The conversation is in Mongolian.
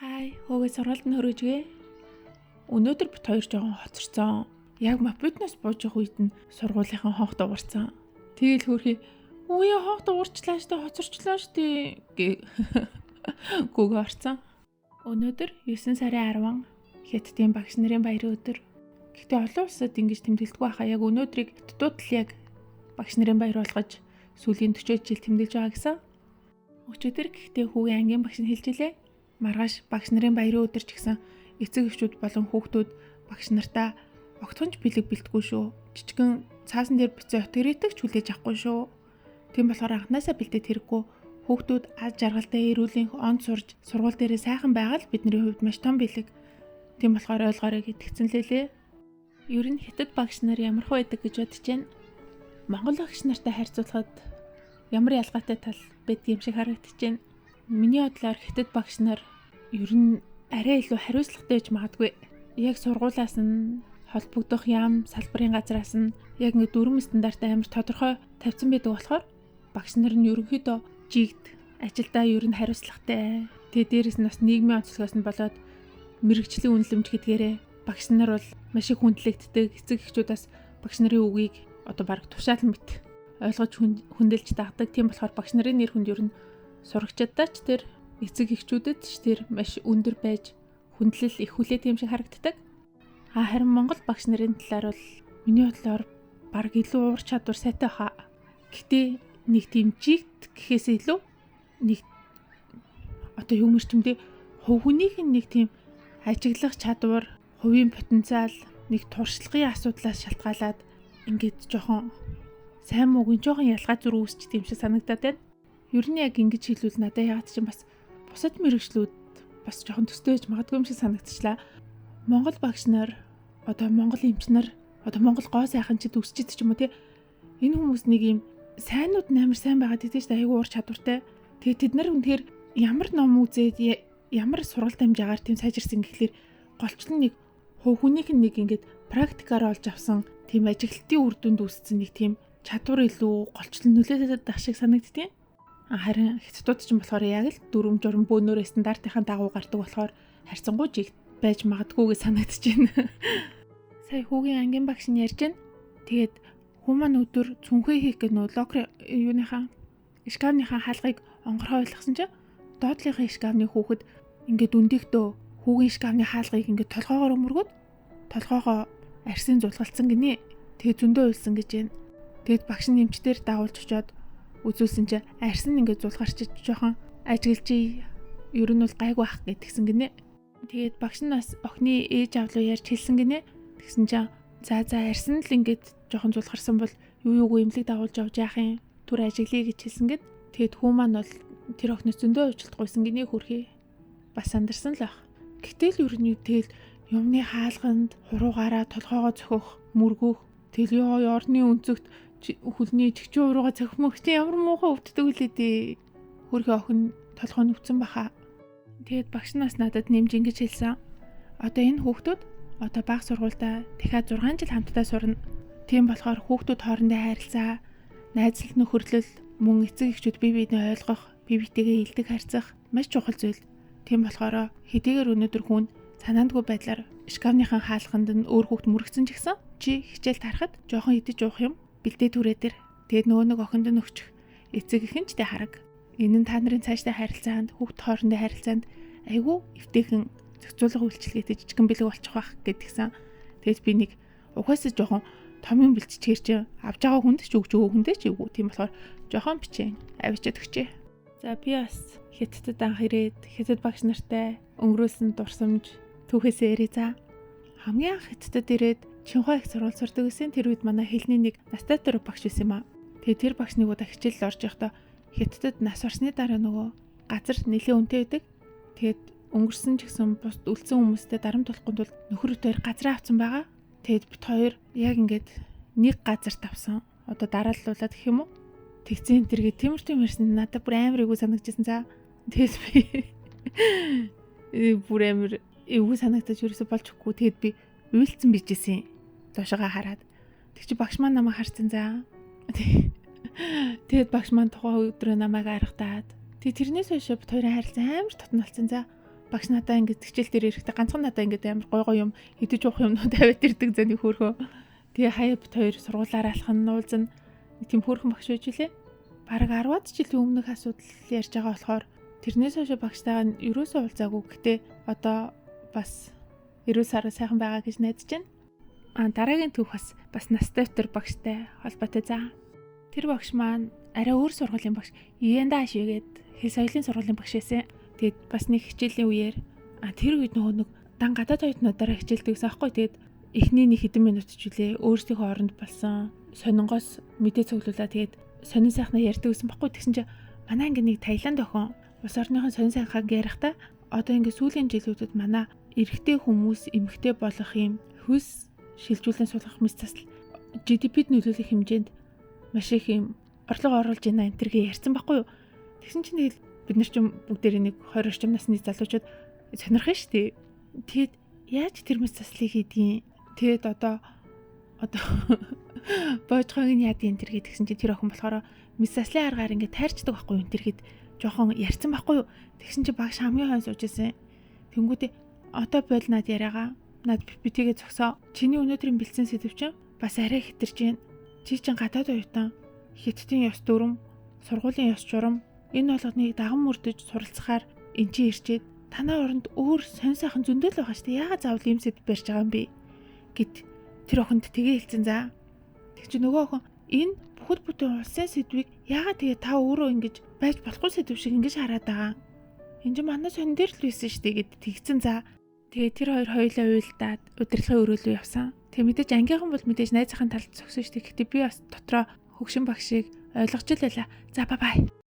Хай, хөөгөө сургуульд нь хөрөөжгээ. Өнөөдөр бит хоёр жоохон хоцорсон. Яг мопедноос бууж явах үед нь сургуулийнхаа хонх дуурсан. Тэгэл хөрхий "Үе хонх дуурчлаа штэ, хоцорчлаа штэ" гүг орсон. Өнөөдөр 9 сарын 10 Хятадын багш нарын баярын өдөр. Гэхдээ олон улсад ингэж тэмдэглэдэггүй хаа. Яг өнөөдрийг Хятадууд л яг багш нарын баяр болгож сүүлийн 40 жил тэмдэглэж байгаа гэсэн. Өчигдөр гэхдээ хүүгийн ангийн багш нь хэлж илээ. Маргааш багш нарын баярын өдөр ч гэсэн эцэг эхчүүд болон хүүхдүүд багш нартаа огтхонч бэлэг бэлтгүй шүү. Жижигэн цаасан дээр бичсэн отгоритыг ч хүлээж авахгүй шүү. Тийм болохоор анханасаа бэлдээд хэрэггүй. Хүүхдүүд аз жаргалтай эрүүлийн онд сурж сургууль дээрээ сайхан байгаад бидний хувьд маш том бэлэг. Тийм болохоор ойлгоорой гэдгцэн лээ. Ер нь Хятад багш нар ямар хөө байдаг гэж бодож байна. Монгол багш нартай харьцуулахад ямар ялгаатай тал байдгийм шиг харагдаж байна. Миний бодлоор Хятад багш нар ер нь арай илүү хариуцлагатай байж магадгүй. Яг сургуулаас нь холбогдох яам салбарын газраас нь яг нэг дүрм стандартаа амар тодорхой тавьсан байдаг болохоор багш нар нь ерөнхийдөө жигд ажилдаа ер нь хариуцлагатай. Тэгээ дээрэс нь бас нийгмийн онцлогоос нь болоод мэрэгжлийн үнэлэмж гэдгээрээ багш нар бол маш их хүндлэгддэг. Эцэг эхчүүдээс багш нарын үгийг одоо баг тушаал мэт ойлгож хүндэлж дагдаг. Тийм болохоор багш нарын нэр хүнд ер нь сурагчдаа ч тэр эцэг эхчүүдэд ч тэр маш өндөр байж хүндлэл их хүлээдэг юм шиг харагддаг. Харин Монгол багш нарын талаар бол миний бодлоор баг илүү уур чадвар сайтай хаа. Гэхдээ нэг тийм жигт гэхээс илүү нэг одоо юм эрчимдээ хувь хүнийх нь нэг тийм ажиглах чадвар, хувийн потенциал, нэг туршлагын асуудлаас шалтгаалаад ингээд жоохон сайн муугийн жоохон ялгаа зүрх үүсчихдээ юм шиг санагдаад байна. Ер нь яг ингэж хэлвэл надад яагаад ч юм бас бусад мэрэгчлүүд бас жоохон төстэй байж магадгүй юм шиг санагдчихлаа. Монгол багш нар, одоо монгол эмч нар, одоо монгол гоо сайхан ч үсчихэд ч юм уу те. Энэ хүмүүс нэг юм сайнууд амар сайн байгаад идэв шүү дээ. Айгуу уур чадвартай. Тэгээ тэд нар үнэхээр ямар ном үзээд ямар сургалт амжаагаар тийм сайжирсан гэхлээр голчлон нэг хувь хүнийх нь нэг ингээд практикаар олж авсан тийм ажиглалтын үр дүнд үүссэн нэг тийм чадвар илүү голчлон нөлөөдөд ах шиг санагдтiin. Харин Хятадууд ч юм болохоор яг л дүрм журм бөөнөр стандартынхаа дагуу гардаг болохоор харьцангуй жигт байж магадгүй гэж санагдаж байна. Сая хүүгийн ангийн багш нь ярьж байна. Тэгээд хүү маань өдөр цүнхээ хийх гэх нөө локер юуныхаа шкафныхаа хаалгыг онгорхоо ойлгосон чинь доотлынхаа шкафны хүүхэд ингээд өндөгтөө хүүгийн шкафны хаалгыг ингээд толгоогоор өмөргөд толгоогоо арсын зулгалцсан гинэ. Тэгээд зөндөө уйлсан гэж байна. Тэгэд багш нь эмчтэр дагуулж очиод үзүүлсэн чинь арс нь ингээд зулгарч жоохон ажиглжий ер нь бол гайгүй ах гэдгсэн гинэ. Тэгээд багш нь бас охины ээж авлуу ярьж хэлсэн гинэ. Тэгсэн чинь за арс нь л ингээд жоохон зулгарсан бол юу эмнэлэг дагуулж явж яах юм түр ажиглая гэж хэлсэн гэд. Тэгээд хүү маань бол тэр охиноос зөндөө уучлалтгүйсэн гинэ хөрхий. Бас сандарсан л ах. Гэтэл ер нь тэгэл юмны хаалганд хуруугаараа толгоогоо цохих мөргөх тэгэл орны өнцөгт хүлний чигчүү урууга цохимогч ямар муухай өвддөг үлээ дээ. Хөрхий охин толгой нүвцэн баха. Тэгээд багш нас надад нэмж ингэж хэлсэн. Одоо энэ хүүхдүүд одоо бага сургуультай дахиад 6 жил хамтдаа сурна. Тийм болохоор хүүхдүүд хоорондоо харилцаа, найзлал нөхөрлөл, мөн эцэг эхчүүд бие биенээ ойлгох, бие биетэйгээ илдэг харьцах маш чухал зүйл. Тийм болохоор хэдийгээр өнөөдөр хүн санаандгүй байдлаар шкафныхаа хаалганд нь өөр хүүхд мөрөгцөн ч гэсэн чи хичээл тарахад жоохон идэж уух юм бэлдээ түрээ дээр тэгээд нөгөө нэг охинд нь өгчих эцэг эхэнчтэй хараг. Энэ нь та нарын цаашдаа харилцаанд хүүхд хоорондын харилцаанд айгүй эвтэйхэн зохицуулга үйлчилгээтэй жижигэн бэлэг болчих واخ гэдгсэн. Тэгээд би нэг угаасаа жоохон том юм бэлтчихээр чи авж байгаа хүнд ч өгч өгөө хүндээ ч өгөө. Тийм болохоор жоохон бичээ авчиад өгчээ. За би бас Хятадд анх ирээд Хятад багш нартай өнгөрүүлсэн дурсамж түүхээсээ ярий за. Хамгийн анх Хятадд ирээд Чинхуа их сургууль сурдаг гэсэн. Тэр үед манай хэлний нэг настай дөрөв багш байсан юм аа. Тэгээ тэр багш нэг удаа хичээл орж явахдаа Хятадд нас орсны дараа нөгөө газар нэлээд үнэтэй байдаг. Тэгээд өнгөрсөн ч гэсэн бус үлдсэн хүмүүстэй дарамт болохгүй тул нөхөр хоёр газар авсан байгаа. Тэгээд бит хоёр яг ингээд нэг газар тавсан. Одоо дарааллуулаад гэх юм уу? Тэгцэн тэргээ тиймэрсэн надад бүр амар эвгүй санагдчихсан за. Тэгээд би бүр амар эвгүй санагдаж ерөөсө болж өгөхгүй. Тэгээд би уйлцсан bijсэн. Доошоо хараад. Тэг чи багш маань намайг харсан за. Тэгээд багш маань тухайн өдрөө намайг аргатаад. Тэг тэрнээс хойш бит хоёрын харилцаа амар татна болсон за. багш надаа ингэж хичээл дээр ирэхдээ ганцхан надаа ингэж амар гой юм идэж уух юмнууд тавиад ирдэг зэний хөөрхөө. Тэгээ хаяа бит хоёр сургуулаараа алхах нь нуулзан тийм хөөрхөн багш байж лээ. Бараг 10-аад жилийн өмнөх асуудал ярьж байгаа болохоор тэрнээс хойш багштайгаа нь ерөөсөө уулзаагүй. Гэхдээ одоо бас эрүүл сараа сайхан байгаа гэж найдаж байна. Дараагийн түүх бас настай өтөр багштай холбоотой заа. Тэр багш маань арай өөр сургуулийн багш. Иенда шигээд хэл соёлын сургуулийн багш байсан. Тэгээд бас нэг хичээлийн үеэр тэр үед нэг дан гадаад оюутнуудаараа хичээлдэг гэсэн аахгүй. Тэгээд эхний нэг хэдэн минут ч үлээ өөрсдийнхөө оронд болсон сонингоос мэдээ цуглуулаад тэгээд сонин сайхнаа ярьдаг гэсэн баггүй. Тэгсэн чинь манай анги нэг Таиланд охин улс орныхон сонин сайхныг ярихдаа одоо ингээ сүүлийн жилүүдэд манай эрэгтэй хүмүүс эмэгтэй болох юм хөлс шилжүүлэн суулгах мэт засал GDP-д нөлөөлөх хэмжээнд маш их юм орлого оруулж байна энэ төргээ ярьсан байхгүй юу. Тэгсэн чинь тэгэл бид нар ч бүгдээрээ нэг 20 орчим насны залуучууд сонирхсан шүү дээ. Тэгэд яаж тэр мэт заслыг хийдгийг тэгэд одоо боожгоог нь яад энэ төргээ тэгсэн чинь тэр охин болохоор мэт заслын аргаар ингээ тайрчдаг байхгүй юу энэ төргээд жоохон ярьсан байхгүй юу. Тэгсэн чинь багш хамгийн хойно сууж ирсэн. Тэнгүүдээ одоо бойл над яриагаа над битгээ зогсоо. Чиний өнөөдрийн бэлдсэн сэдв чинь бас арай хэтэрж байна. Чи чинь гадаад оюутан, хятадын ёс дүрм, сургуулийн ёс журам энэ болгоныг даган мөрдөж суралцахаар эн чинь ирчээд танаа оронд өөр сонь сайхан зөндөл байгаа шүү дээ. Яагаад заавал ийм сэдв барьж байгаа юм бэ гэд тэр охинд тгээ хэлсэн за. Тэг чи нөгөө охин энэ бүхэл бүтэн улсын сэдвийг яагаад тэгээ та өөрөө ингэж байж болохгүй сэдв шиг ингэж хараад байгаа. Энд чинь манай сонин дээр л байсан шүү дээ гэд тэгсэн за. Тэгээ тэр хоёр хоёулаа уйлдаад удирдлагын өрөөлөө явсан. Тэг мэдээж ангийнхан бол мэдээж найзынхаа талд зогсон шүү дээ. Гэхдээ би бас дотроо хөгшин багшийг ойлгож л байла. За бай.